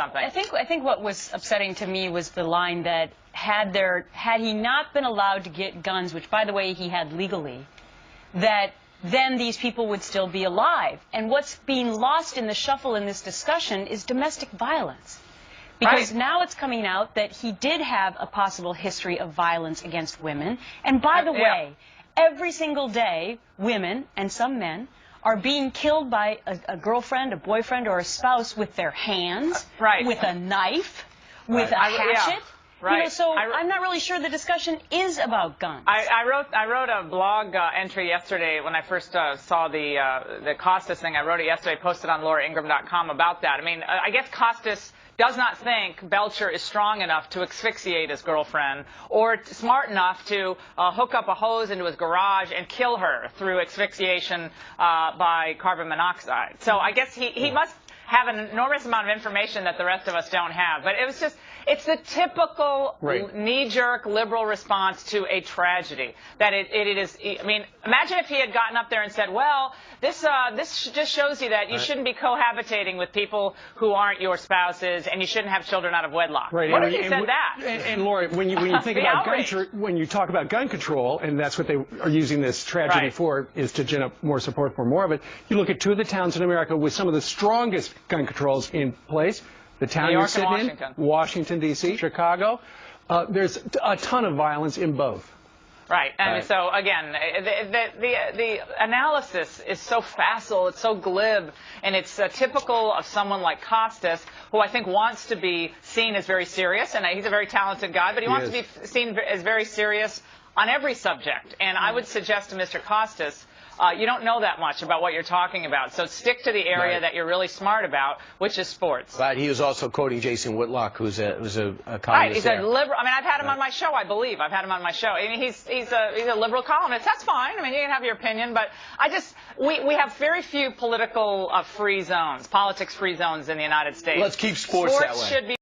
something. I think what was upsetting to me was the line that had he not been allowed to get guns, which by the way he had legally, that then these people would still be alive. And what's being lost in the shuffle in this discussion is domestic violence. Because now it's coming out that he did have a possible history of violence against women. And by the way, every single day, women, and some men, are being killed by a girlfriend, a boyfriend, or a spouse with their hands, with a knife, with a hatchet. Right. You know, so I'm not really sure the discussion is about guns. I wrote a blog entry yesterday when I first saw the Costas thing. I wrote it yesterday, posted on lauraingraham.com about that. I mean, I guess Costas does not think Belcher is strong enough to asphyxiate his girlfriend or smart enough to hook up a hose into his garage and kill her through asphyxiation by carbon monoxide. So I guess he must have an enormous amount of information that the rest of us don't have. But it was just, it's the typical knee-jerk liberal response to a tragedy. That it is, I mean, imagine if he had gotten up there and said, well, this just shows you that you shouldn't be cohabitating with people who aren't your spouses, and you shouldn't have children out of wedlock. Right. What if he said that? And Laura, when you think about when you talk about gun control, and that's what they are using this tragedy for, is to gin up more support for more of it. You look at two of the towns in America with some of the strongest gun controls in place. The town you're sitting in, Washington, D.C., Chicago. There's a ton of violence in both. Right. And so, again, the analysis is so facile, it's so glib, and it's typical of someone like Costas, who I think wants to be seen as very serious, and he's a very talented guy, but he wants to be seen as very serious on every subject. And I would suggest to Mr. Costas, you don't know that much about what you're talking about, so stick to the area that you're really smart about, which is sports. But he was also quoting Jason Whitlock, who's a columnist. Right, he's a liberal. I mean, I've had him on my show, I believe. I've had him on my show. I mean, he's a liberal columnist. That's fine. I mean, you can have your opinion, but we have very few political free zones, politics free zones in the United States. Let's keep sports that way. Should be